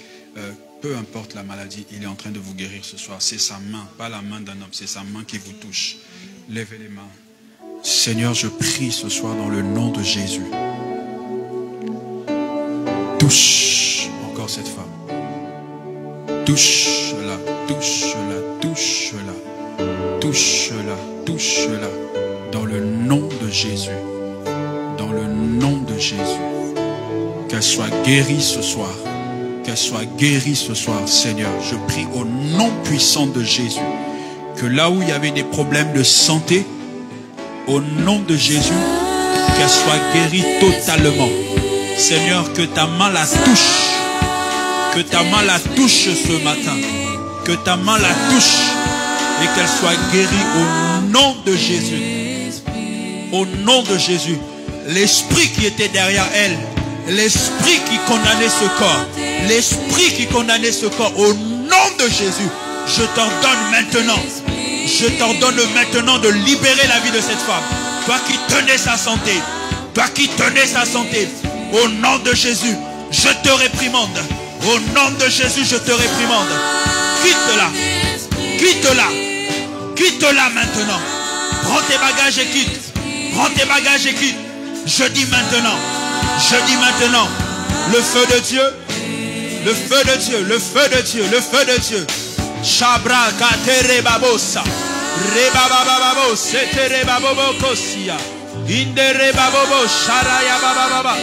peu importe la maladie, il est en train de vous guérir ce soir. C'est sa main, pas la main d'un homme, c'est sa main qui vous touche. Levez les mains. Seigneur, je prie ce soir dans le nom de Jésus. Touche encore cette femme. Touche-la, touche-la, touche-la, touche-la, touche-la. Dans le nom de Jésus. Dans le nom de Jésus. Qu'elle soit guérie ce soir. Qu'elle soit guérie ce soir, Seigneur. Je prie au nom puissant de Jésus. Que là où il y avait des problèmes de santé, au nom de Jésus, qu'elle soit guérie totalement. Seigneur, que ta main la touche. Que ta main la touche ce matin. Que ta main la touche. Et qu'elle soit guérie au nom de Jésus. Au nom de Jésus. L'esprit qui était derrière elle, l'esprit qui condamnait ce corps, l'esprit qui condamnait ce corps, au nom de Jésus, je t'ordonne maintenant. Je t'ordonne maintenant de libérer la vie de cette femme. Toi qui tenais sa santé. Toi qui tenais sa santé. Au nom de Jésus, je te réprimande. Au nom de Jésus, je te réprimande. Quitte-la. Quitte-la. Quitte-la maintenant. Prends tes bagages et quitte. Prends tes bagages et quitte. Je dis maintenant. Je dis maintenant. Le feu de Dieu. Le feu de Dieu. Le feu de Dieu. Le feu de Dieu. Shabra katere babosa. Rebabababo setere babobo kosia. Indere babobo sharaya bababa.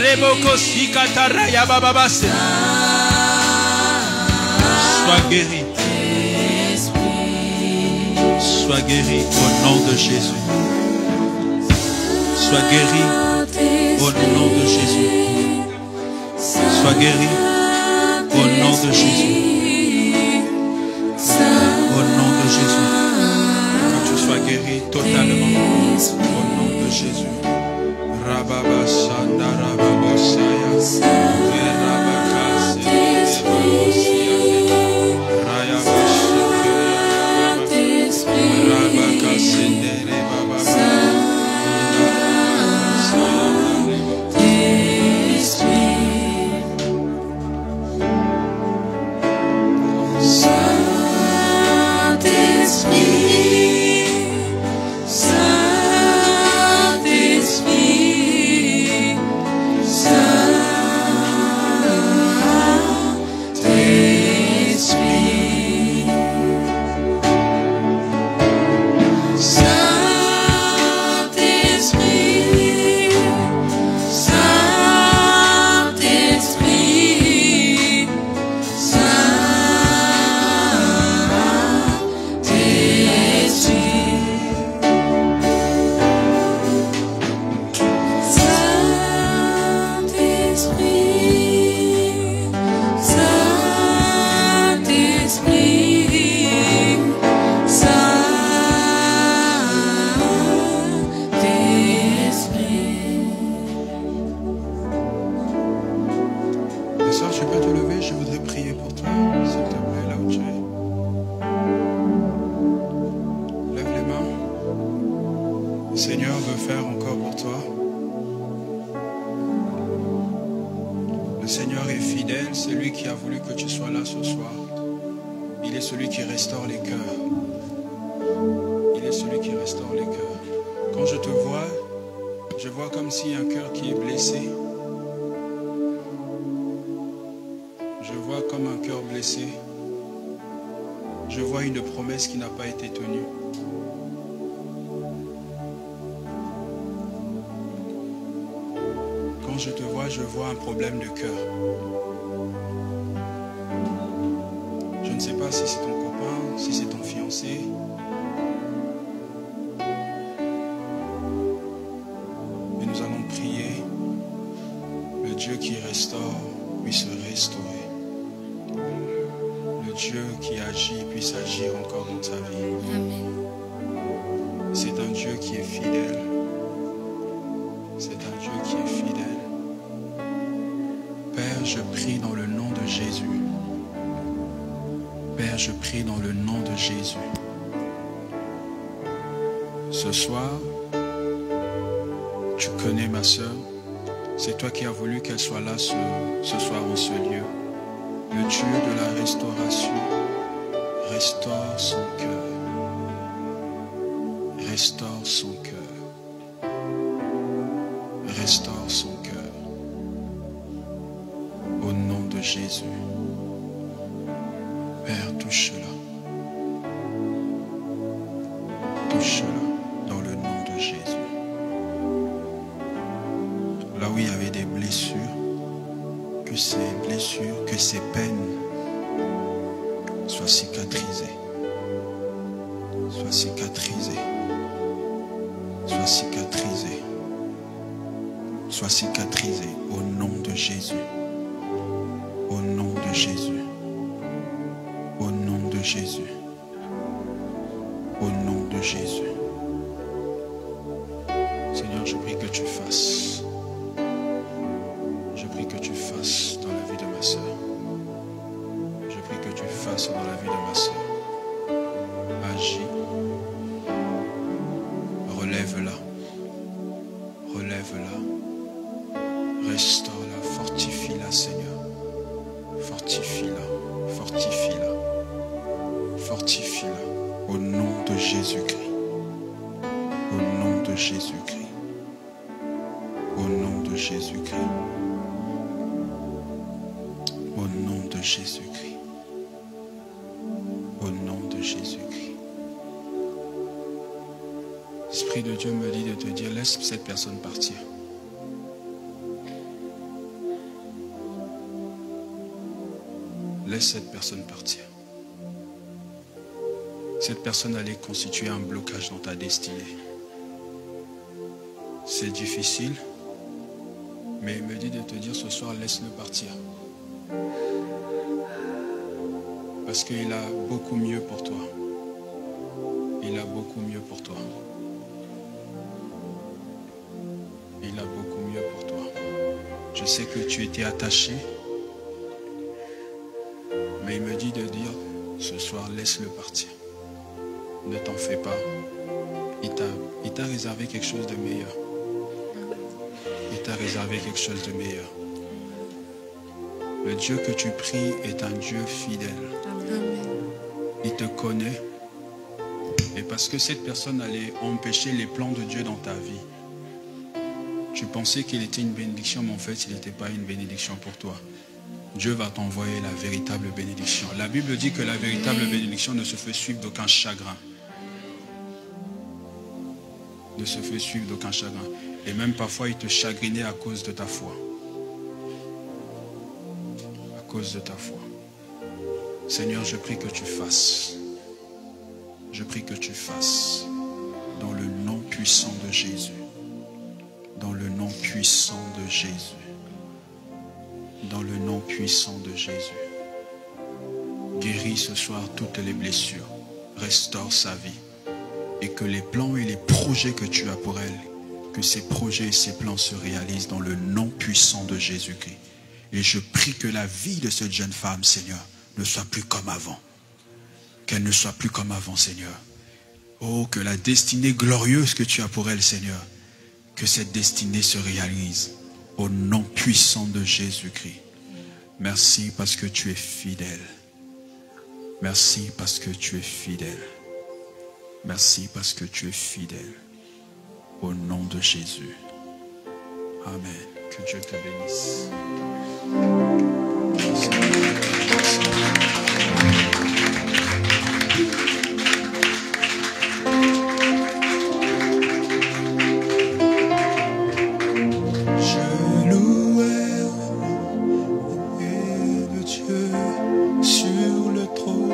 Reboko sikataraya bababa. Sois guéri. Sois guéri au nom de Jésus. Sois guéri au nom de Jésus. Sois guéri au nom de Jésus. Au nom de Jésus. Que tu sois guéri totalement. Au nom de Jésus. Rababa Sanda Rababa Saya. Rabaka Sende Rayaba Rabaka Sende Rababa. Père, je prie dans le nom de Jésus. Ce soir, tu connais ma soeur. C'est toi qui as voulu qu'elle soit là ce soir en ce lieu. Le Dieu de la restauration restaure son cœur. Restaure son cœur. Restaure son cœur. Au nom de Jésus. Père, touche-la. Touche-la dans le nom de Jésus. Là où il y avait des blessures, que ces peines soient cicatrisées. Soient cicatrisées. Soient cicatrisées. Soient cicatrisées au nom de Jésus. Au nom de Jésus. Au nom de Jésus. Au nom de Jésus. Seigneur, je prie que tu fasses. Je prie que tu fasses dans la vie de ma soeur. Je prie que tu fasses dans la vie de ma soeur. Agis. Relève-la. Relève-la. Restaure-la. Fortifie-la, Seigneur. Fortifie-la. Fortifie-la. Fortifie-la. Au nom de Jésus-Christ. Au nom de Jésus-Christ. Au nom de Jésus-Christ. Au nom de Jésus-Christ. Au nom de Jésus-Christ. L'Esprit de Dieu me dit de te dire, laisse cette personne partir. Laisse cette personne partir. Cette personne allait constituer un blocage dans ta destinée. C'est difficile, mais il me dit de te dire ce soir, laisse-le partir. Parce qu'il a beaucoup mieux pour toi. Il a beaucoup mieux pour toi. Il a beaucoup mieux pour toi. Je sais que tu étais attaché, mais il me dit de dire ce soir, laisse-le partir. Ne t'en fais pas. Il t'a réservé quelque chose de meilleur. Il t'a réservé quelque chose de meilleur. Le Dieu que tu pries est un Dieu fidèle. Il te connaît. Et parce que cette personne allait empêcher les plans de Dieu dans ta vie, tu pensais qu'il était une bénédiction, mais en fait, il n'était pas une bénédiction pour toi. Dieu va t'envoyer la véritable bénédiction. La Bible dit que la véritable bénédiction ne se fait suivre d'aucun chagrin. Ne se fait suivre d'aucun chagrin. Et même parfois, il te chagrinait à cause de ta foi. À cause de ta foi. Seigneur, je prie que tu fasses. Je prie que tu fasses. Dans le nom puissant de Jésus. Dans le nom puissant de Jésus. Dans le nom puissant de Jésus. Guéris ce soir toutes les blessures. Restaure sa vie. Et que les plans et les projets que tu as pour elle, que ces projets et ces plans se réalisent dans le nom puissant de Jésus-Christ. Et je prie que la vie de cette jeune femme, Seigneur, ne soit plus comme avant. Qu'elle ne soit plus comme avant, Seigneur. Oh, que la destinée glorieuse que tu as pour elle, Seigneur, que cette destinée se réalise au nom puissant de Jésus-Christ. Merci parce que tu es fidèle. Merci parce que tu es fidèle. Merci parce que tu es fidèle. Au nom de Jésus. Amen. Que Dieu te bénisse. Je louais le Dieu sur le trône.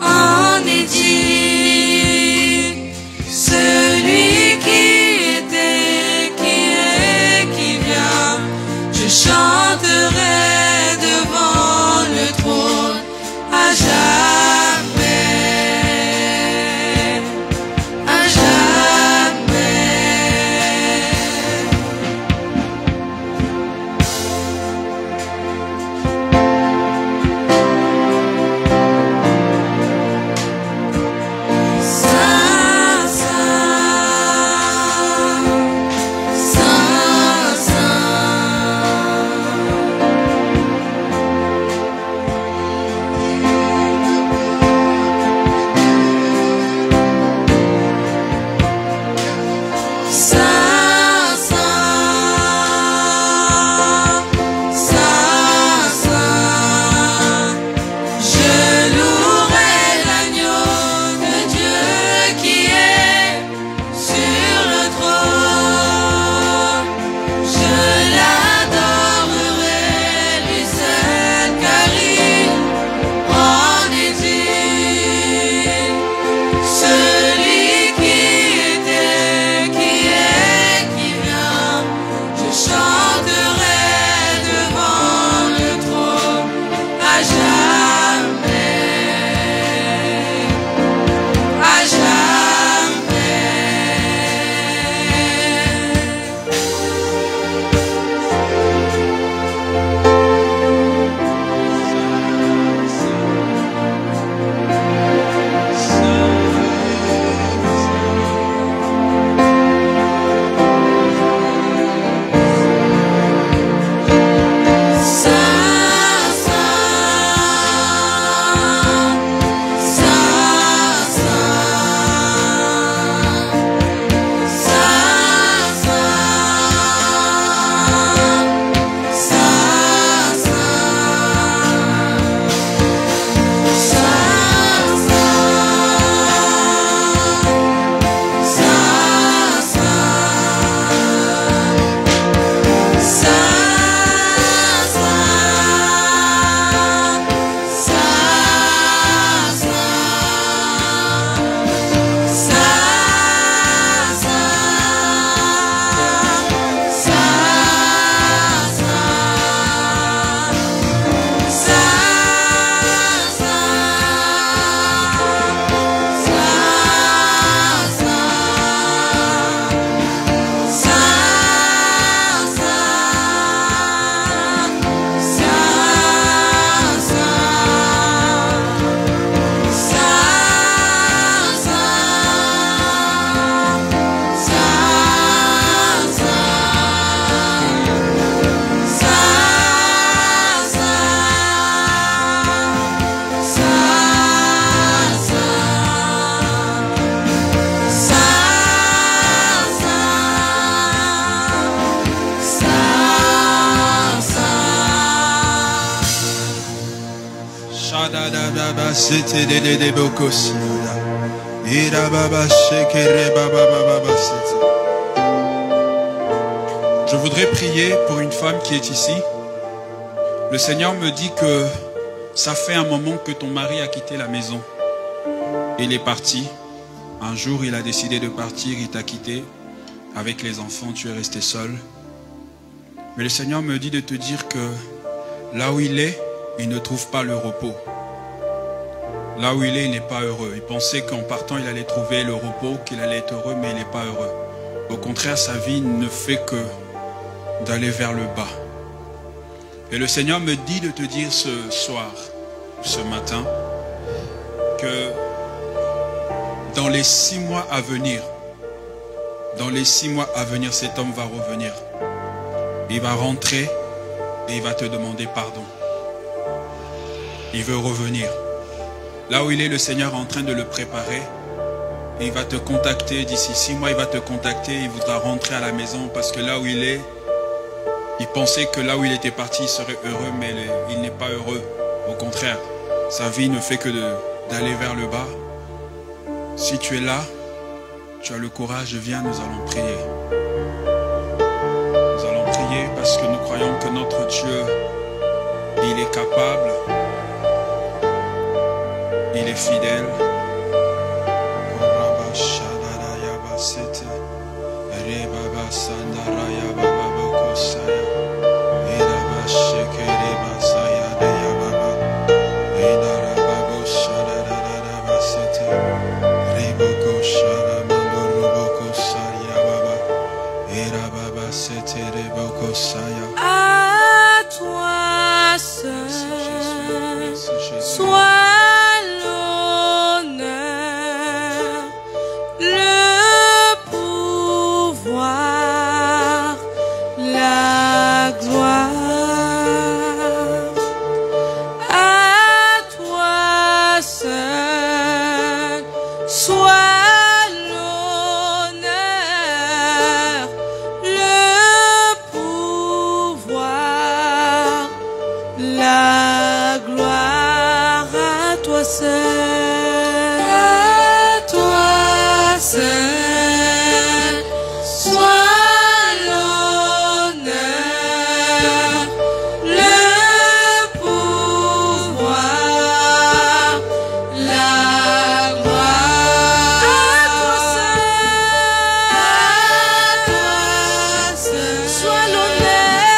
En est dit, celui Je voudrais prier pour une femme qui est ici. Le Seigneur me dit que ça fait un moment que ton mari a quitté la maison. Il est parti. Un jour, il a décidé de partir, il t'a quitté. Avec les enfants, tu es resté seul. Mais le Seigneur me dit de te dire que là où il est, il ne trouve pas le repos. Là où il est, il n'est pas heureux. Il pensait qu'en partant, il allait trouver le repos, qu'il allait être heureux, mais il n'est pas heureux. Au contraire, sa vie ne fait que d'aller vers le bas. Et le Seigneur me dit de te dire ce soir, ce matin, que dans les 6 mois à venir, cet homme va revenir. Il va rentrer et il va te demander pardon. Il veut revenir. Là où il est, le Seigneur est en train de le préparer. Et il va te contacter d'ici 6 mois, il va te contacter, il voudra rentrer à la maison parce que là où il est, il pensait que là où il était parti, il serait heureux, mais il n'est pas heureux. Au contraire, sa vie ne fait que d'aller vers le bas. Si tu es là, tu as le courage, viens, nous allons prier. Nous allons prier parce que nous croyons que notre Dieu, il est capable, il est fidèle. À toi seul soit l'honneur, le pouvoir, la gloire. À toi seul soit l'honneur, le pouvoir, la gloire. À toi seul, soit l'honneur, le pouvoir, la gloire. À toi seul, soit l'honneur,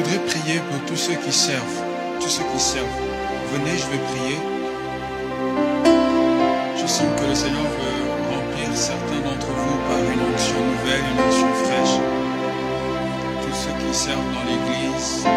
voudrais prier pour tous ceux qui servent. Tous ceux qui servent. Venez, je vais prier. Je sens que le Seigneur veut remplir certains d'entre vous par une onction nouvelle, une onction fraîche. Tous ceux qui servent dans l'église.